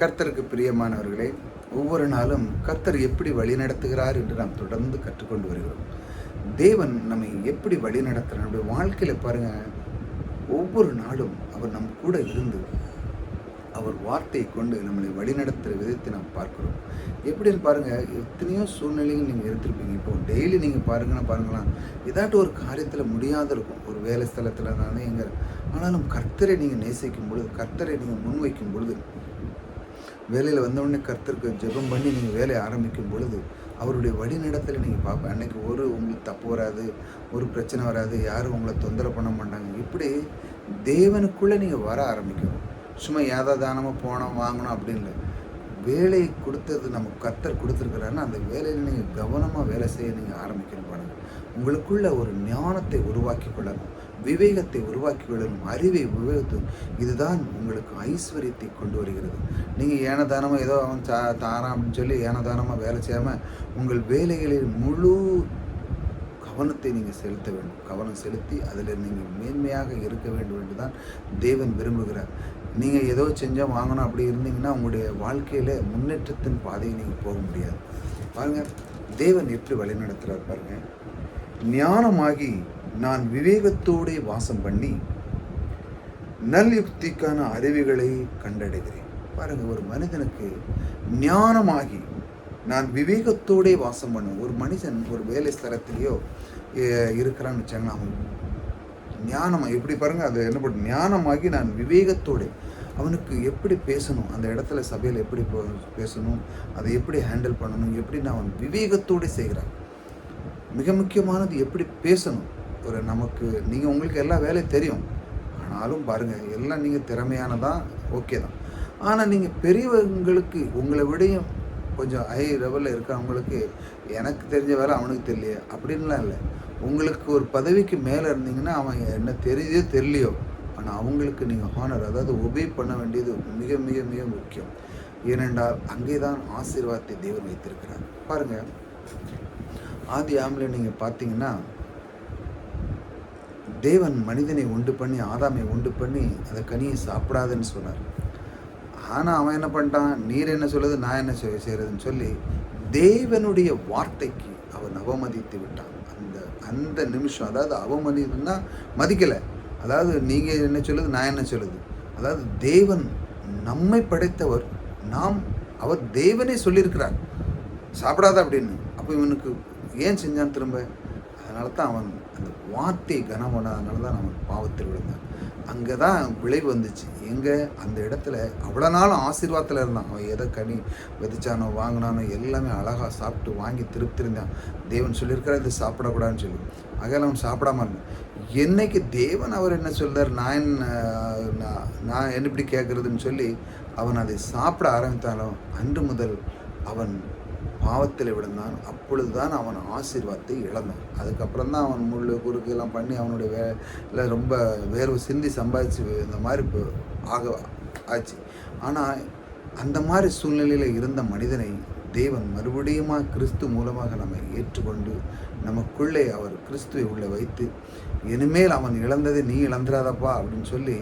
கர்த்தருக்கு பிரியமானவர்களே, ஒவ்வொரு நாளும் கர்த்தர் எப்படி வழிநடத்துகிறார் என்று நாம் தொடர்ந்து கற்றுக்கொண்டு வருகிறோம். தேவன் நம்மை எப்படி வழிநடத்துகிறார், நம்முடைய வாழ்க்கையில் பாருங்கள், ஒவ்வொரு நாளும் அவர் நம் கூட இருந்து அவர் வார்த்தையை கொண்டு நம்மளை வழிநடத்துகிற விதத்தை நாம் பார்க்குறோம். எப்படின்னு பாருங்கள், எத்தனையோ சூழ்நிலைகள் நீங்கள் எடுத்திருப்பீங்க. இப்போ டெய்லி நீங்கள் பாருங்களாம், ஏதாட்டும் ஒரு காரியத்தில் முடியாத இருக்கும். ஒரு வேலை ஸ்தலத்தில் தானே எங்கே, ஆனாலும் கர்த்தரை நீங்கள் நேசிக்கும் பொழுது, கர்த்தரை நீங்கள் முன்வைக்கும் பொழுது, வேலையில் வந்தவுடனே கர்த்தருக்கு ஜெபம் பண்ணி நீங்கள் வேலையை ஆரம்பிக்கும் பொழுது அவருடைய வழிநடத்தலை நீங்கள் பார்ப்பேன். அன்றைக்கி உங்களுக்கு தப்பு வராது, ஒரு பிரச்சனை வராது, யாரும் உங்களை தொந்தரவு பண்ண மாட்டாங்க. இப்படி தேவனுக்குள்ளே நீங்கள் வர ஆரம்பிக்கணும். சும்மா யாதாதானமாக போனோம் வாங்கணும் அப்படின்னு இல்லை. வேலையை கொடுத்தது நமக்கு கர்த்தர் கொடுத்துருக்குறாருன்னா அந்த வேலையில் நீங்கள் கவனமாக வேலை செய்ய நீங்கள் ஆரம்பிக்கணும். பாருங்கள், உங்களுக்குள்ள ஒரு ஞானத்தை உருவாக்கி கொள்ளணும், விவேகத்தை உருவாக்கி கொள்ளணும், அறிவை விவேகத்தை. இதுதான் உங்களுக்கு ஐஸ்வர்யத்தை கொண்டு வருகிறது. நீங்கள் ஏனதானமாக ஏதோ அவன் தாரான் அப்படின்னு சொல்லி ஏனதானமாக வேலை செய்யாமல் உங்கள் வேலைகளில் முழு கவனத்தை நீங்கள் செலுத்த வேண்டும். கவனம் செலுத்தி அதில் நீங்கள் மேன்மையாக இருக்க வேண்டும் என்று தான் தேவன் விரும்புகிறார். நீங்கள் ஏதோ செஞ்சால் வாங்கணும் அப்படி இருந்தீங்கன்னா உங்களுடைய வாழ்க்கையில் முன்னேற்றத்தின் பாதையை நீங்கள் போக முடியாது. பாருங்கள், தேவன் எப்படி வழிநடத்துகிறார் பாருங்கள். ஞானமாகி நான் விவேகத்தோடு வாசம் பண்ணி நல்யுக்திக்கான அறிவுகளை கண்டடைகிறேன். பாருங்கள், ஒரு மனிதனுக்கு ஞானமாகி நான் விவேகத்தோடே வாசம் பண்ணுவேன். ஒரு மனுஷன் ஒரு வேலை ஸ்தலத்திலேயோ இருக்கிறான்னு வச்சாங்கன்னா அவன் ஞானமாக எப்படி பாருங்கள், அது என்ன பண்ண ஞானமாகி நான் விவேகத்தோடு அவனுக்கு எப்படி பேசணும், அந்த இடத்துல சபையில் எப்படி பேசணும், அதை எப்படி ஹேண்டில் பண்ணணும், எப்படி நான் அவன் விவேகத்தோடு செய்கிறான். மிக முக்கியமானது எப்படி பேசணும். ஒரு நமக்கு நீங்கள் உங்களுக்கு எல்லா வேலையும் தெரியும், ஆனாலும் பாருங்கள் எல்லாம் நீங்கள் திறமையானதான், ஓகே தான். ஆனால் நீங்கள் பெரியவங்களுக்கு உங்களை விடையும் கொஞ்சம் ஹை லெவலில் இருக்கிறவங்களுக்கு எனக்கு தெரிஞ்ச வேலை அவனுக்கு தெரியலையே அப்படின்லாம் இல்லை. உங்களுக்கு ஒரு பதவிக்கு மேலே இருந்தீங்கன்னா அவன் என்ன தெரியுதோ தெரியலையோ, ஆனால் அவங்களுக்கு நீங்கள் ஹானர், அதாவது ஒபே பண்ண வேண்டியது மிக மிக மிக முக்கியம். ஏனென்றால் அங்கே தான் ஆசீர்வாதத்தை தேவன் வைத்திருக்கிறார். பாருங்கள், ஆதி ஆமில் நீங்கள் பார்த்தீங்கன்னா தேவன் மனிதனை உண்டு பண்ணி, ஆதாமை உண்டு பண்ணி அந்த கனியை சாப்பிடாதுன்னு சொன்னார். ஆனால் அவன் என்ன பண்ணிட்டான், நீர் என்ன சொல்லுது நான் என்ன செய்கிறதுன்னு சொல்லி தேவனுடைய வார்த்தைக்கு அவன் அவமதித்து விட்டான். அந்த நிமிஷம், அதாவது அவமதினா மதிக்கலை, அதாவது நீங்கள் என்ன சொல்லுது நான் என்ன சொல்லுது, அதாவது தேவன் நம்மை படைத்தவர், அவர் தேவனே சொல்லியிருக்கிறார் சாப்பிடாத அப்படின்னு. அப்போ இவனுக்கு ஏன் செஞ்சான் திரும்ப? அதனால தான் அவன் அந்த வார்த்தையை கனம் பண்ணாதனால தான் அவன் பாவத்தில் விழுந்தான். அங்கே தான் விளைவு வந்துச்சு. எங்கே? அந்த இடத்துல அவ்வளோ நாளும் ஆசீர்வாதத்தில் இருந்தான். அவன் எதை கனி விதைச்சானோ வாங்கினானோ எல்லாமே அழகாக சாப்பிட்டு வாங்கி திருப்தி இருந்தான். தேவன் சொல்லியிருக்கிறார் இது சாப்பிடக்கூடாதுன்னு சொல்லி. அகையில் அவன் சாப்பிடாம இருந்தான். என்னைக்கு தேவன் அவர் என்ன சொல்கிறார், நான் என்ன இப்படி கேட்குறதுன்னு சொல்லி அவன் அதை சாப்பிட ஆரம்பித்தாலும் அன்று முதல் அவன் பாவத்தில் விழுந்தான். அப்பொழுது தான் அவன் ஆசீர்வாதத்தை இழந்தான். அதுக்கப்புறம் தான் அவன் முள் குறுக்கு எல்லாம் பண்ணி அவனுடைய வேலை ரொம்ப வேர்வை சிந்தி சம்பாதிச்சு இந்த மாதிரி ஆச்சு. ஆனால் அந்த மாதிரி சூழ்நிலையில் இருந்த மனிதனை தேவன் மறுபடியுமா கிறிஸ்து மூலமாக நம்மை ஏற்றுக்கொண்டு நமக்குள்ளே அவர் கிறிஸ்துவை உள்ளே வைத்து, இனிமேல் அவன் இழந்ததை நீ இழந்துடாதப்பா அப்படின்னு சொல்லி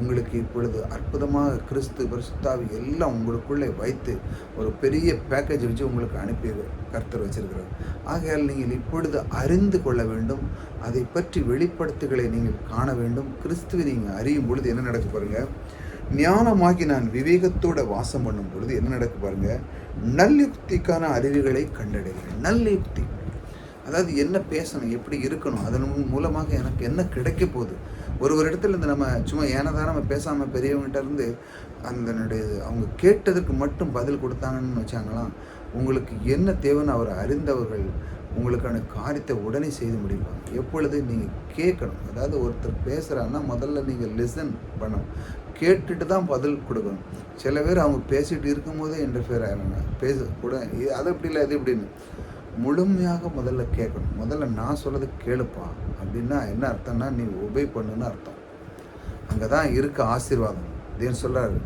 உங்களுக்கு இப்பொழுது அற்புதமாக கிறிஸ்து பரிசுத்தாவி எல்லாம் உங்களுக்குள்ளே வைத்து ஒரு பெரிய பேக்கேஜ் வச்சு உங்களுக்கு அனுப்பி கர்த்தர் வச்சிருக்கிறார். ஆகையால் நீங்கள் இப்பொழுது அறிந்து கொள்ள வேண்டும், அதை பற்றி வெளிப்படுத்துகளை நீங்கள் காண வேண்டும். கிறிஸ்துவை நீங்கள் அறியும் பொழுது என்ன நடக்க பாருங்க, ஞானமாகி நான் விவேகத்தோட வாசம் பண்ணும் பொழுது என்ன நடக்க பாருங்க, நல்லுக்திக்கான அறிவுகளை கண்டடைகிறேன். நல்லுக்தி, அதாவது என்ன பேசணும், எப்படி இருக்கணும், அதன் மூலமாக எனக்கு என்ன கிடைக்க போகுது. ஒரு இடத்துல இருந்து நம்ம சும்மா ஏனதானமாக பேசாமல் பெரியவங்ககிட்ட இருந்து அவங்க கேட்டதுக்கு மட்டும் பதில் கொடுத்தாங்கன்னு வச்சாங்களாம், உங்களுக்கு என்ன தேவைன்னு அவர் அறிந்தவர்கள் உங்களுக்கான காரியத்தை உடனே செய்து முடிப்பாங்க. எப்பொழுது நீங்கள் கேட்கணும். அதாவது ஒருத்தர் பேசுகிறாங்கன்னா முதல்ல நீங்கள் லிசன் பண்ணணும், கேட்டுட்டு தான் பதில் கொடுக்கணும். சில பேர் அவங்க பேசிகிட்டு இருக்கும்போதே இன்டர்ஃபியர் ஆகிறாங்க, பேசக்கூட அது அப்படி இல்லை அது எப்படின்னு. முழுமையாக முதல்ல கேட்கணும். முதல்ல நான் சொல்கிறது கேளுப்பா அப்படின்னா என்ன அர்த்தம்னா நீ ஒபே பண்ணுன்னு அர்த்தம். அங்கே தான் இருக்க ஆசீர்வாதம். தேவன் சொல்கிறாரு,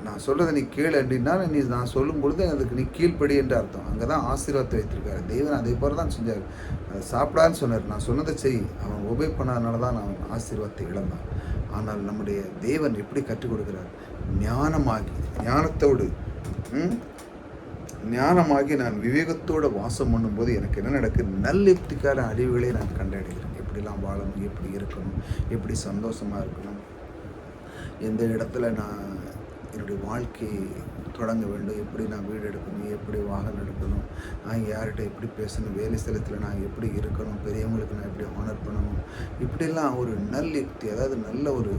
நான் சொல்கிறத நீ கேளு அப்படின்னா நான் சொல்லும் பொழுது அதுக்கு நீ கீழ்ப்படி என்று அர்த்தம். அங்கே தான் ஆசீர்வாதத்தை வைத்திருக்காரு தேவன். அதே போல தான் செஞ்சார். அதை சாப்பிடான்னு சொன்னார், நான் சொன்னதை செய். அவன் ஒபே பண்ணாதனால தான் அவன் ஆசீர்வாதத்தை இழந்தான். ஆனால் நம்முடைய தேவன் எப்படி கற்றுக் கொடுக்கிறார், ஞானமாகி ஞானத்தோடு ஞானமாகி நான் விவேகத்தோடு வாசம் பண்ணும்போது எனக்கு என்ன நடக்குது? நல்லயுக்திக்கான அறிவுகளை நான் கண்டடைகிறேன். எப்படிலாம் வாழணும், எப்படி இருக்கணும், எப்படி சந்தோஷமாக இருக்கணும், எந்த இடத்துல நான் என்னுடைய வாழ்க்கையை தொடங்க வேண்டும், எப்படி நான் வீடு எடுக்கணும், எப்படி வாகனம் எடுக்கணும், நான் யார்கிட்ட எப்படி பேசணும், வேலை ஸ்தலத்தில் நான் எப்படி இருக்கணும், பெரியவங்களுக்கு நான் எப்படி ஆனர் பண்ணணும், இப்படிலாம் ஒரு நல்லயுக்தி, அதாவது நல்ல ஒரு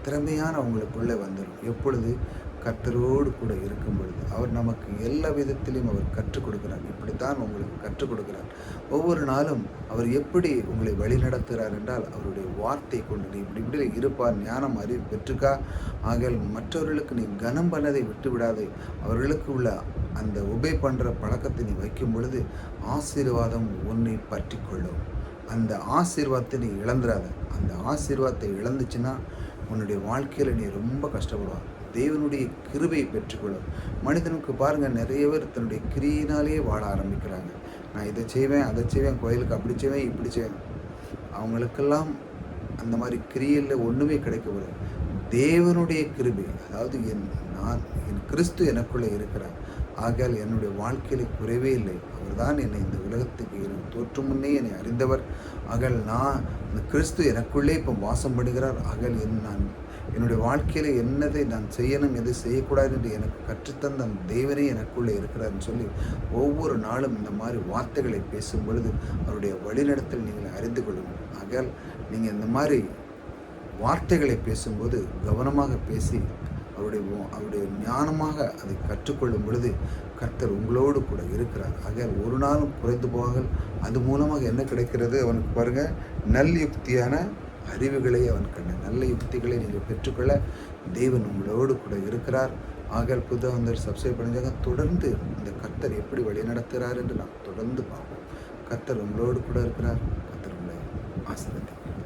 திறமையான அவங்களுக்குள்ளே வந்துடும். எப்பொழுது? கர்த்தரோடு கூட இருக்கும் பொழுது. அவர் நமக்கு எல்லா விதத்திலையும் அவர் கற்றுக் கொடுக்கிறார். இப்படித்தான் உங்களுக்கு கற்றுக் கொடுக்கிறார். ஒவ்வொரு நாளும் அவர் எப்படி உங்களை வழி நடத்துகிறார் என்றால், அவருடைய வார்த்தை கொண்டு நீ இப்படி இப்படி இருப்பார், ஞானம் அறிவு பெற்றுக்கா, ஆகையால் மற்றவர்களுக்கு நீ கனம் பண்ணதை விட்டு விடாதே. அவர்களுக்கு உள்ள அந்த உபை பண்ணுற பழக்கத்தை நீ வைக்கும் பொழுது ஆசீர்வாதம் உன்னை பற்றி கொள்ளும். அந்த ஆசீர்வாதத்தை நீ இழந்துடாத. அந்த ஆசீர்வாதத்தை இழந்துச்சுன்னா உன்னுடைய வாழ்க்கையில் நீ ரொம்ப கஷ்டப்படுவார். தேவனுடைய கிருபையை பெற்றுக்கொள்ளும். மனிதனுக்கு பாருங்கள், நிறைய பேர் தன்னுடைய கிரியினாலேயே வாழ ஆரம்பிக்கிறாங்க. நான் இதை செய்வேன், அதை செய்வேன், கோயிலுக்கு அப்படி செய்வேன், இப்படி செய்வேன். அவங்களுக்கெல்லாம் அந்த மாதிரி கிரியில் ஒன்றுமே கிடைக்கவில்லை. தேவனுடைய கிருபை, அதாவது என் கிறிஸ்து எனக்குள்ளே இருக்கிறார். ஆகையால் என்னுடைய வாழ்க்கையில் குறைவே இல்லை. அவர் தான் என்னை இந்த உலகத்துக்கு தோற்று முன்னே என்னை அறிந்தவர். ஆகையால் நான் இந்த கிறிஸ்து எனக்குள்ளே இப்போ வாசம் பண்ணுகிறார். ஆகையால் நான் என்னுடைய வாழ்க்கையில் என்னதை நான் செய்யணும், எதை செய்யக்கூடாது என்று எனக்கு கற்றுத்தந்த அந்த தேவனே எனக்குள்ளே இருக்கிறார்னு சொல்லி ஒவ்வொரு நாளும் இந்த மாதிரி வார்த்தைகளை பேசும் பொழுது அவருடைய வழிநடத்தல் நீங்கள் அறிந்து கொள்ளுங்கள். ஆகையால் நீங்கள் இந்த மாதிரி வார்த்தைகளை பேசும்போது கவனமாக பேசி அவருடைய ஞானமாக அதை கற்றுக்கொள்ளும் பொழுது கர்த்தர் உங்களோடு கூட இருக்கிறார். ஆகையால் ஒரு நாளும் குறைந்து போகாமல் அது மூலமாக என்ன கிடைக்கிறது? அவனுக்கு பாருங்கள், நல்லயுக்தியான அறிவுகளை அவன் கண்ட நல்ல யுக்திகளை நீங்கள் பெற்றுக்கொள்ள தேவன் உங்களோடு கூட இருக்கிறார். ஆகையால் புதுதாக வந்து சப்ஸ்கிரைப் பண்ணிஞ்சாங்க. தொடர்ந்து இந்த கர்த்தர் எப்படி வழி நடத்துகிறார் என்று நாம் தொடர்ந்து பார்ப்போம். கர்த்தர் உங்களோடு கூட இருக்கிறார். கர்த்தர் உங்களை ஆசீர்வதிப்பார்.